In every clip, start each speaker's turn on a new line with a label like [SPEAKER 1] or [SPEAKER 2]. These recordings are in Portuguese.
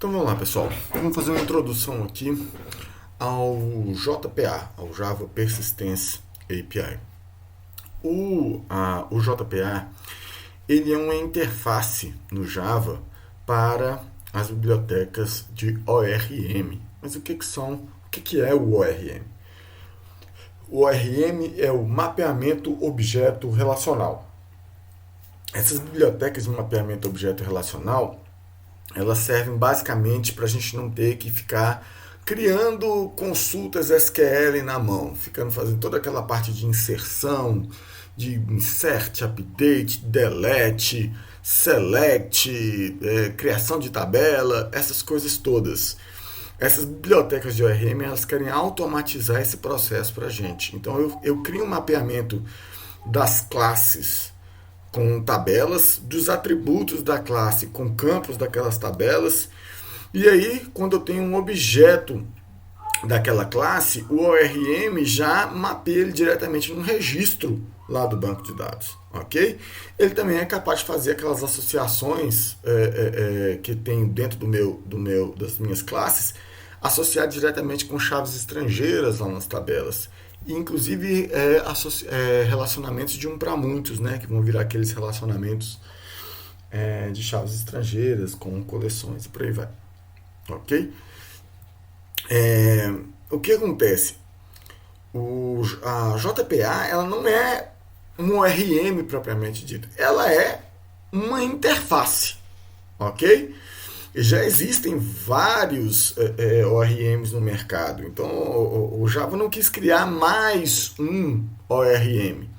[SPEAKER 1] Então vamos lá, pessoal. Vamos fazer uma introdução aqui ao JPA, ao Java Persistence API. O JPA ele é uma interface no Java para as bibliotecas de ORM. Mas o que é o ORM? O ORM é o mapeamento objeto relacional. Essas bibliotecas de mapeamento objeto relacional elas servem basicamente para a gente não ter que ficar criando consultas SQL na mão, fazendo toda aquela parte de inserção, de insert, update, delete, select, criação de tabela, essas coisas todas. Essas bibliotecas de ORM elas querem automatizar esse processo para a gente. Então eu crio um mapeamento das classes com tabelas, dos atributos da classe com campos daquelas tabelas. E aí, quando eu tenho um objeto daquela classe, o ORM já mapeia ele diretamente no registro lá do banco de dados. Ok? Ele também é capaz de fazer aquelas associações que tem dentro das minhas classes, associar diretamente com chaves estrangeiras lá nas tabelas. E, inclusive relacionamentos de um para muitos, né, que vão virar aqueles relacionamentos de chaves estrangeiras com coleções e por aí vai. Ok? O que acontece? A JPA ela não é um ORM propriamente dito, ela é uma interface, ok? Já existem vários ORMs no mercado. Então, o Java não quis criar mais um ORM.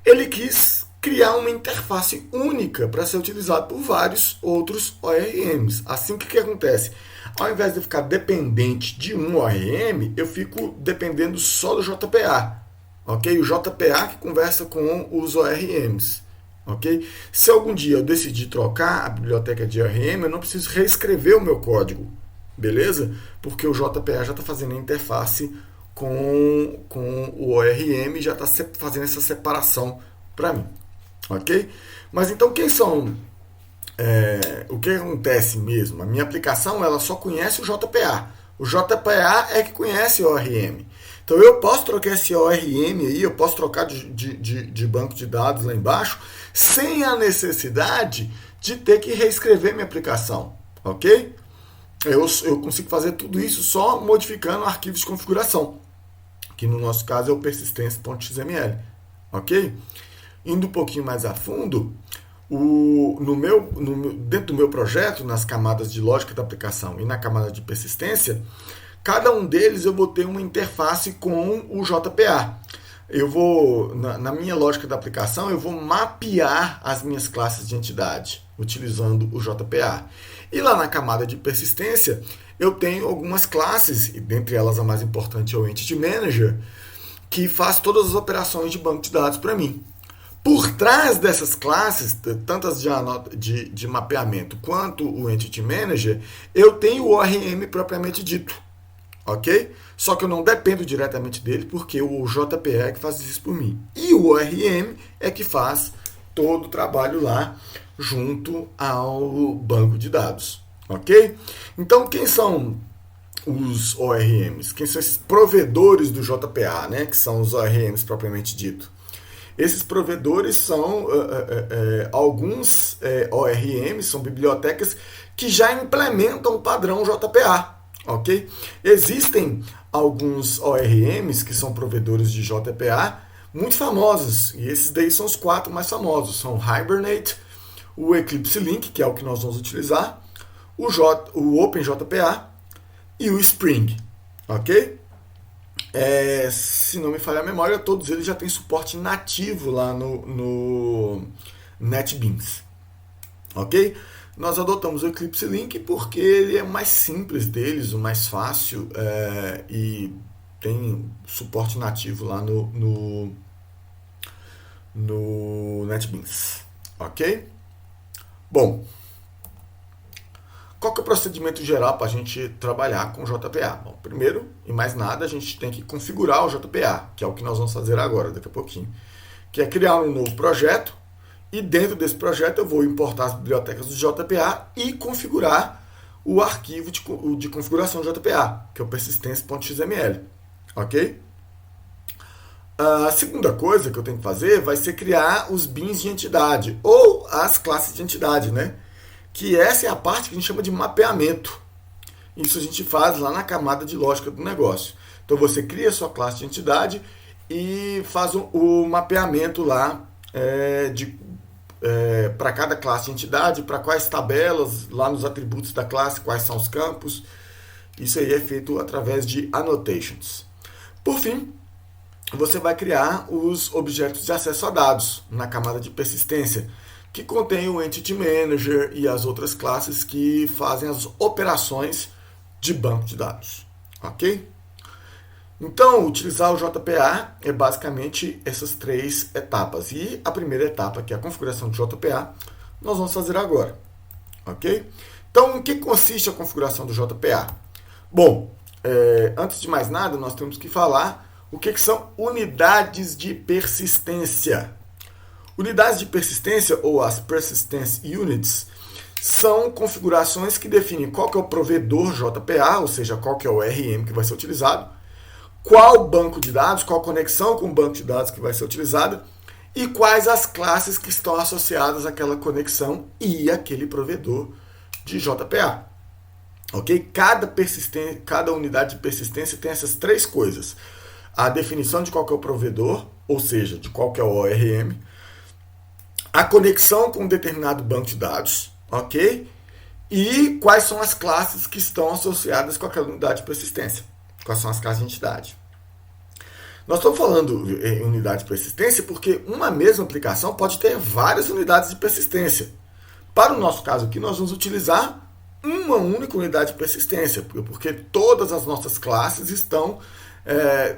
[SPEAKER 1] Ele quis criar uma interface única para ser utilizado por vários outros ORMs. Assim, o que acontece? Ao invés de eu ficar dependente de um ORM, eu fico dependendo só do JPA. Ok? O JPA que conversa com os ORMs. Okay? Se algum dia eu decidir trocar a biblioteca de ORM, eu não preciso reescrever o meu código, beleza? Porque o JPA já está fazendo a interface com o ORM e já está fazendo essa separação para mim, ok? Mas então quem são? O que acontece mesmo? A minha aplicação ela só conhece o JPA. O JPA é que conhece o ORM. Então eu posso trocar esse ORM aí, eu posso trocar de banco de dados lá embaixo, sem a necessidade de ter que reescrever minha aplicação, ok? Eu consigo fazer tudo isso só modificando arquivos de configuração, que no nosso caso é o persistence.xml, ok? Indo um pouquinho mais a fundo, dentro do meu projeto, nas camadas de lógica da aplicação e na camada de persistência, cada um deles eu vou ter uma interface com o JPA. Eu vou, na minha lógica da aplicação, eu vou mapear as minhas classes de entidade utilizando o JPA. E lá na camada de persistência, eu tenho algumas classes, e dentre elas a mais importante é o Entity Manager, que faz todas as operações de banco de dados para mim. Por trás dessas classes, tantas de mapeamento quanto o Entity Manager, eu tenho o ORM propriamente dito. Ok? Só que eu não dependo diretamente dele, porque o JPA é que faz isso por mim. E o ORM é que faz todo o trabalho lá junto ao banco de dados. Ok? Então, quem são os ORMs? Quem são esses provedores do JPA, né? Que são os ORMs propriamente dito? Esses provedores são alguns ORMs, são bibliotecas que já implementam o padrão JPA. Ok? Existem alguns ORMs que são provedores de JPA muito famosos, e esses daí são os 4 mais famosos, são o Hibernate, o Eclipse Link, que é o que nós vamos utilizar, o OpenJPA e o Spring, ok? Se não me falha a memória, todos eles já têm suporte nativo lá no NetBeans, ok? Nós adotamos o Eclipse Link porque ele é o mais simples deles, o mais fácil e tem suporte nativo lá no NetBeans, ok? Bom, qual que é o procedimento geral para a gente trabalhar com o JPA? Bom, primeiro e mais nada, a gente tem que configurar o JPA, que é o que nós vamos fazer agora, daqui a pouquinho, que é criar um novo projeto. E dentro desse projeto eu vou importar as bibliotecas do JPA e configurar o arquivo de configuração JPA, que é o persistence.xml, ok? A segunda coisa que eu tenho que fazer vai ser criar os bins de entidade, ou as classes de entidade, né? Que essa é a parte que a gente chama de mapeamento. Isso a gente faz lá na camada de lógica do negócio. Então você cria a sua classe de entidade e faz o mapeamento lá para cada classe de entidade, para quais tabelas, lá nos atributos da classe, quais são os campos. Isso aí é feito através de annotations. Por fim, você vai criar os objetos de acesso a dados na camada de persistência, que contém o Entity Manager e as outras classes que fazem as operações de banco de dados. Ok? Então, utilizar o JPA é basicamente essas três etapas. E a primeira etapa, que é a configuração de JPA, nós vamos fazer agora. Ok? Então, em que consiste a configuração do JPA? Bom, antes de mais nada, nós temos que falar o que são unidades de persistência. Unidades de persistência, ou as Persistence Units, são configurações que definem qual que é o provedor JPA, ou seja, qual que é o RM que vai ser utilizado, qual banco de dados, qual conexão com o banco de dados que vai ser utilizada e quais as classes que estão associadas àquela conexão e àquele provedor de JPA. Ok? Cada unidade de persistência tem essas três coisas. A definição de qual que é o provedor, ou seja, de qual que é o ORM, a conexão com um determinado banco de dados, ok? E quais são as classes que estão associadas com aquela unidade de persistência. Quais são as classes de entidade. Nós estamos falando em unidade de persistência porque uma mesma aplicação pode ter várias unidades de persistência. Para o nosso caso aqui, nós vamos utilizar uma única unidade de persistência, porque todas as nossas classes estão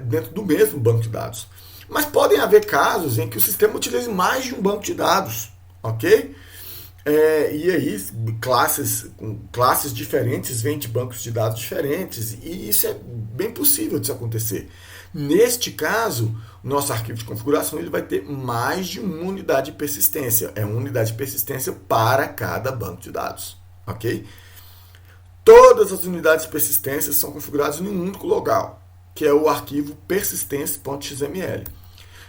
[SPEAKER 1] dentro do mesmo banco de dados. Mas podem haver casos em que o sistema utilize mais de um banco de dados, ok? E aí, classes diferentes vêm de bancos de dados diferentes, e isso é bem possível de isso acontecer. Neste caso, nosso arquivo de configuração ele vai ter mais de uma unidade de persistência. É uma unidade de persistência para cada banco de dados, ok? Todas as unidades de persistência são configuradas em um único local, que é o arquivo persistence.xml.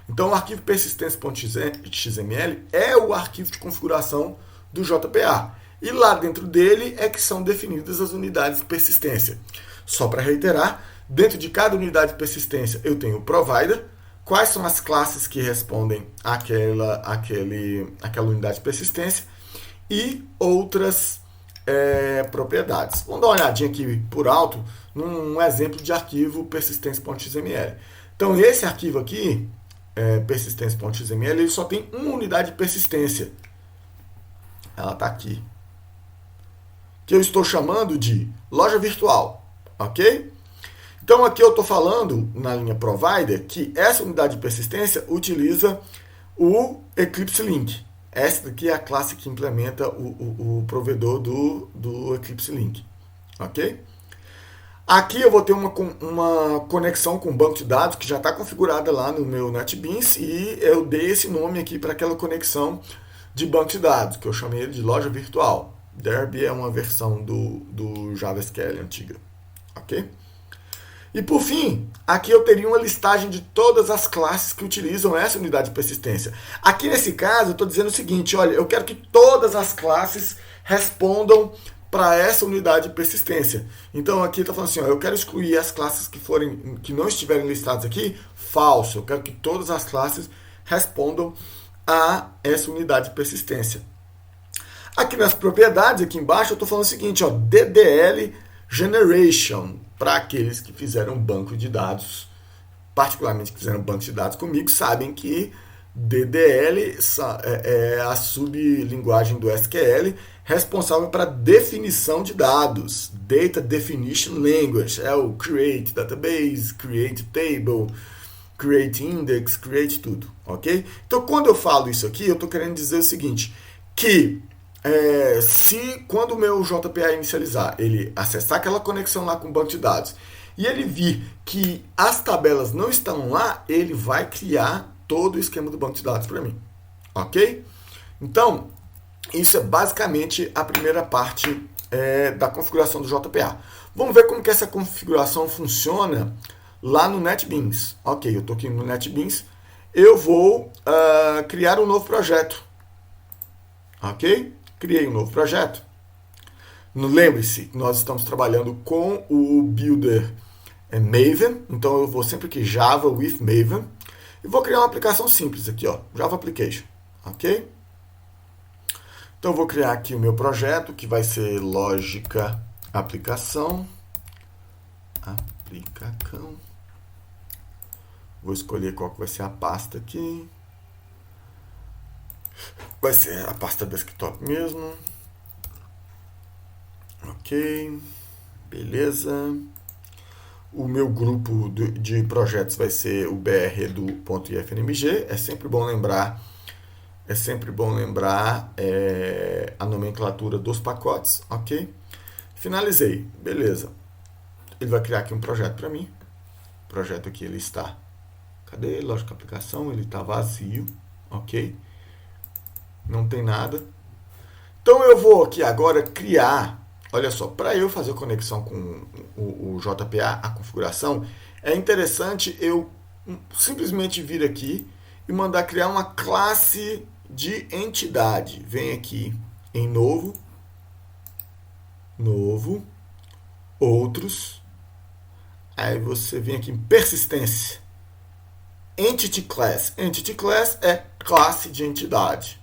[SPEAKER 1] Então, o arquivo persistence.xml é o arquivo de configuração do JPA. E lá dentro dele é que são definidas as unidades de persistência. Só para reiterar, dentro de cada unidade de persistência eu tenho o provider, quais são as classes que respondem àquela unidade de persistência e outras propriedades. Vamos dar uma olhadinha aqui por alto num exemplo de arquivo persistence.xml. Então, esse arquivo aqui, persistence.xml, ele só tem uma unidade de persistência. Ela está aqui. Que eu estou chamando de loja virtual. Ok? Então, aqui eu estou falando, na linha provider, que essa unidade de persistência utiliza o Eclipse Link. Essa daqui é a classe que implementa o provedor do Eclipse Link. Ok? Aqui eu vou ter uma conexão com o banco de dados que já está configurada lá no meu NetBeans e eu dei esse nome aqui para aquela conexão de banco de dados, que eu chamei ele de loja virtual. Derby é uma versão do JavaSQL antiga. Ok? E por fim, aqui eu teria uma listagem de todas as classes que utilizam essa unidade de persistência. Aqui nesse caso eu estou dizendo o seguinte, olha, eu quero que todas as classes respondam para essa unidade de persistência. Então aqui está falando assim, ó, eu quero excluir as classes que não estiverem listadas aqui, falso. Eu quero que todas as classes respondam a essa unidade de persistência. Aqui nas propriedades, aqui embaixo, eu estou falando o seguinte, ó, DDL Generation, para aqueles que fizeram banco de dados, particularmente que fizeram banco de dados comigo, sabem que DDL é a sublinguagem do SQL responsável para definição de dados. Data Definition Language é o Create Database, Create Table, Create Index, Create tudo, ok? Então, quando eu falo isso aqui, eu estou querendo dizer o seguinte, que quando o meu JPA inicializar, ele acessar aquela conexão lá com o banco de dados e ele vir que as tabelas não estão lá, ele vai criar todo o esquema do banco de dados para mim, ok? Então, isso é basicamente a primeira parte da configuração do JPA. Vamos ver como que essa configuração funciona lá no NetBeans. Ok, eu estou aqui no NetBeans. Eu vou criar um novo projeto. Ok? Criei um novo projeto. Lembre-se, nós estamos trabalhando com o Builder Maven. Então eu vou sempre aqui Java with Maven. E vou criar uma aplicação simples aqui, ó, Java Application. Ok? Então eu vou criar aqui o meu projeto, que vai ser lógica aplicação. Vou escolher qual que vai ser a pasta aqui. Vai ser a pasta desktop mesmo. Ok. Beleza. O meu grupo de projetos vai ser o BR do .ifnmg. É sempre bom lembrar a nomenclatura dos pacotes. Ok. Finalizei. Beleza. Ele vai criar aqui um projeto para mim. O projeto aqui ele está... Cadê? Lógica aplicação. Ele está vazio. Ok. Não tem nada. Então eu vou aqui agora criar... Olha só, para eu fazer conexão com o JPA, a configuração, é interessante eu simplesmente vir aqui e mandar criar uma classe de entidade. Vem aqui em novo, outros, aí você vem aqui em persistência, Entity Class. Entity Class é classe de entidade,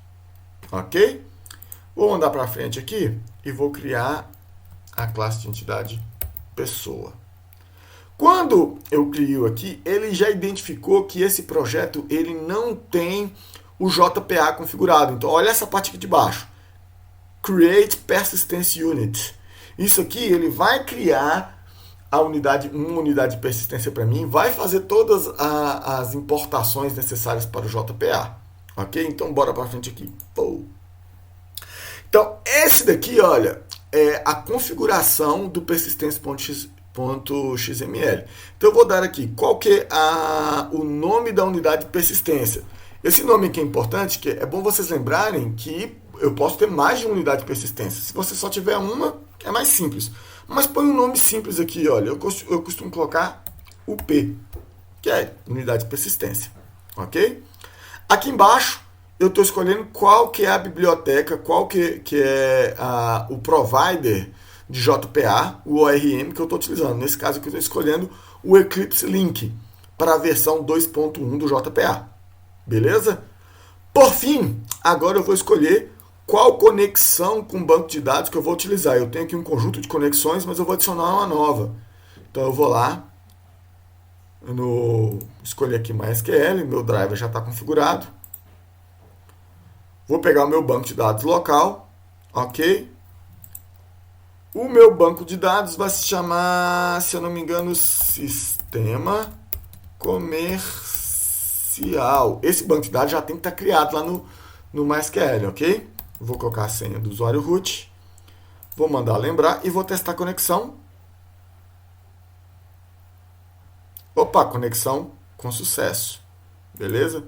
[SPEAKER 1] ok? Vou mandar para frente aqui e vou criar a classe de entidade pessoa. Quando eu crio aqui, ele já identificou que esse projeto ele não tem o JPA configurado. Então, olha essa parte aqui de baixo. Create Persistence Unit. Isso aqui, ele vai criar uma unidade de persistência para mim, vai fazer todas as importações necessárias para o JPA. Ok? Então, bora para frente aqui. Então, esse daqui, olha, é a configuração do persistence.xml. Então eu vou dar aqui qual que é o nome da unidade de persistência. Esse nome aqui é importante, que é bom vocês lembrarem que eu posso ter mais de uma unidade de persistência. Se você só tiver uma, é mais simples. Mas põe um nome simples aqui, olha. Eu costumo colocar UP, que é unidade de persistência. Ok? Aqui embaixo eu estou escolhendo qual que é a biblioteca, qual que é o provider de JPA, o ORM que eu estou utilizando. Nesse caso aqui eu estou escolhendo o Eclipse Link para a versão 2.1 do JPA. Beleza? Por fim, agora eu vou escolher qual conexão com o banco de dados que eu vou utilizar. Eu tenho aqui um conjunto de conexões, mas eu vou adicionar uma nova. Então eu vou lá, escolher aqui MySQL, meu driver já está configurado. Vou pegar o meu banco de dados local, ok? O meu banco de dados vai se chamar, se eu não me engano, Sistema Comercial. Esse banco de dados já tem que estar criado lá no MySQL, ok? Vou colocar a senha do usuário root, vou mandar lembrar e vou testar a conexão. Opa, conexão com sucesso, beleza?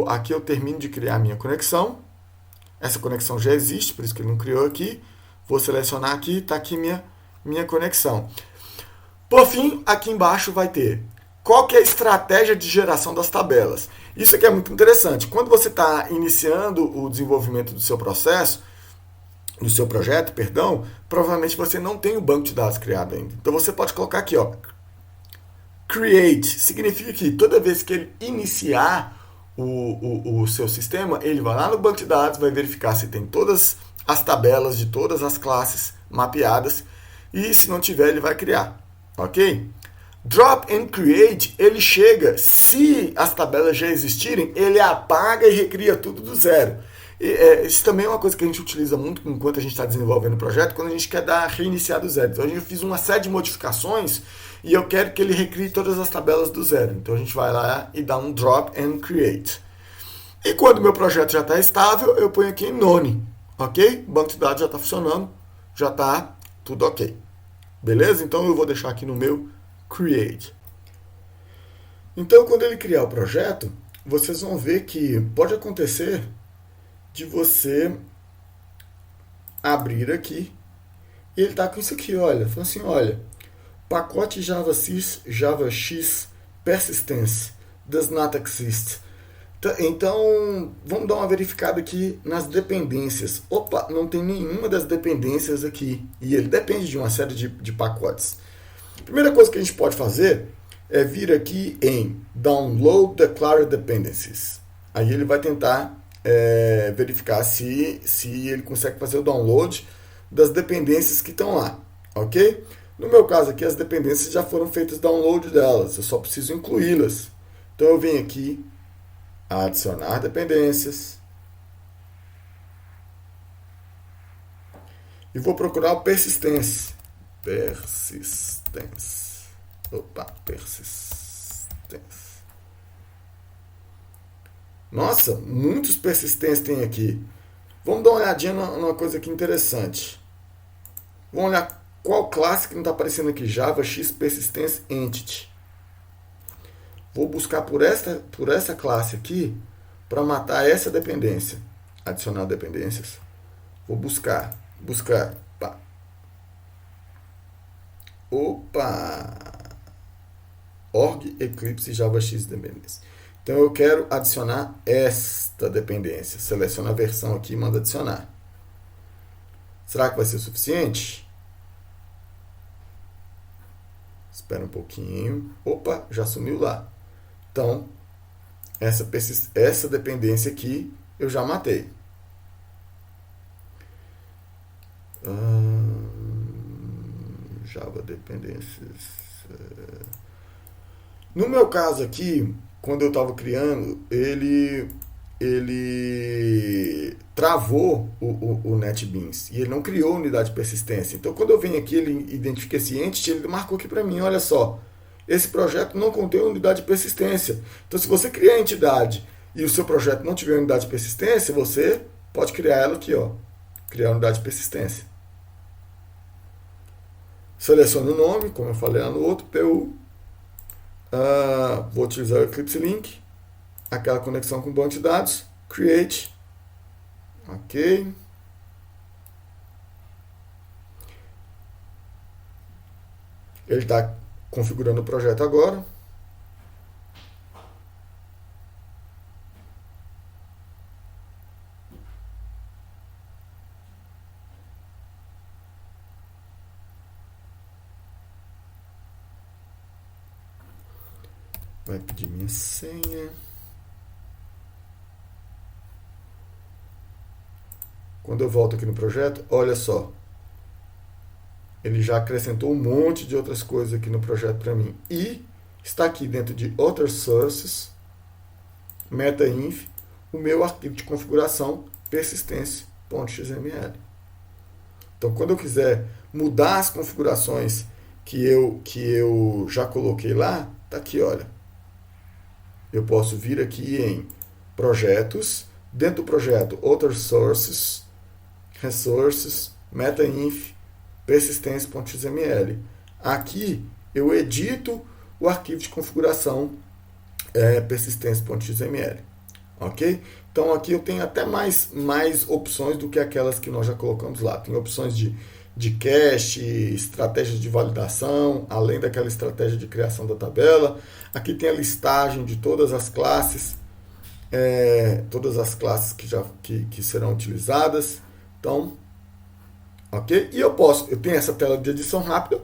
[SPEAKER 1] Aqui eu termino de criar a minha conexão. Essa conexão já existe, por isso que ele não criou aqui. Vou selecionar aqui, está aqui minha conexão. Por fim, aqui embaixo vai ter qual que é a estratégia de geração das tabelas. Isso aqui é muito interessante. Quando você está iniciando o desenvolvimento do seu processo, do seu projeto, perdão, provavelmente você não tem o banco de dados criado ainda. Então você pode colocar aqui, ó, create. Significa que toda vez que ele iniciar o seu sistema, ele vai lá no banco de dados, vai verificar se tem todas as tabelas de todas as classes mapeadas e se não tiver, ele vai criar, ok? Drop and create, ele chega, se as tabelas já existirem, ele apaga e recria tudo do zero. Isso também é uma coisa que a gente utiliza muito enquanto a gente está desenvolvendo o projeto, quando a gente quer reiniciar do zero. Então, eu fiz uma série de modificações e eu quero que ele recrie todas as tabelas do zero. Então, a gente vai lá e dá um drop and create. E quando o meu projeto já está estável, eu ponho aqui em none, ok? O banco de dados já está funcionando, já está tudo ok. Beleza? Então, eu vou deixar aqui no meu create. Então, quando ele criar o projeto, vocês vão ver que pode acontecer de você abrir aqui, e ele está com isso aqui, olha. Falou assim, olha, pacote JavaX persistence does not exist. Então, vamos dar uma verificada aqui nas dependências. Opa, não tem nenhuma das dependências aqui. E ele depende de uma série de pacotes. A primeira coisa que a gente pode fazer é vir aqui em Download Declared Dependencies. Aí ele vai tentar verificar se ele consegue fazer o download das dependências que estão lá. Ok? No meu caso aqui, as dependências já foram feitas download delas. Eu só preciso incluí-las. Então eu venho aqui, adicionar dependências. E vou procurar o persistence. Persistence. Nossa, muitos persistentes tem aqui. Vamos dar uma olhadinha numa coisa aqui interessante. Vamos olhar qual classe que não está aparecendo aqui. JavaX Persistence Entity. Vou buscar por essa classe aqui para matar essa dependência. Adicionar dependências. Vou buscar. Opa! Org Eclipse JavaX Dependência. Então eu quero adicionar esta dependência. Seleciona a versão aqui e manda adicionar. Será que vai ser suficiente? Espera um pouquinho. Opa, já sumiu lá. Então, essa dependência aqui eu já matei. Java dependências. No meu caso aqui, quando eu estava criando, ele travou o NetBeans e ele não criou unidade de persistência. Então, quando eu venho aqui, ele identifica esse entity, ele marcou aqui para mim, olha só, esse projeto não contém unidade de persistência. Então, se você criar a entidade e o seu projeto não tiver unidade de persistência, você pode criar ela aqui, ó, criar unidade de persistência. Selecione o nome, como eu falei lá no outro, PU. Vou utilizar o Eclipse Link, aquela conexão com o banco de dados, Create, ok. Ele está configurando o projeto agora. Vai pedir minha senha. Quando eu volto aqui no projeto, olha só. Ele já acrescentou um monte de outras coisas aqui no projeto para mim. E está aqui dentro de Other Sources, metainf, o meu arquivo de configuração persistência.xml. Então, quando eu quiser mudar as configurações que eu já coloquei lá, está aqui, olha. Eu posso vir aqui em projetos, dentro do projeto Other Sources, Resources, metainf, persistência.xml. Aqui eu edito o arquivo de configuração persistência.xml. Ok? Então aqui eu tenho até mais opções do que aquelas que nós já colocamos lá. Tem opções de cache, estratégias de validação, além daquela estratégia de criação da tabela. Aqui tem a listagem de todas as classes, que serão utilizadas. Então, ok? E eu tenho essa tela de edição rápida,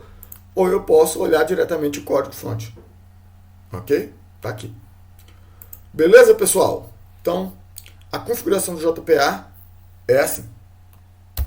[SPEAKER 1] ou eu posso olhar diretamente o código-fonte. Ok? Tá aqui. Beleza, pessoal? Então, a configuração do JPA é assim.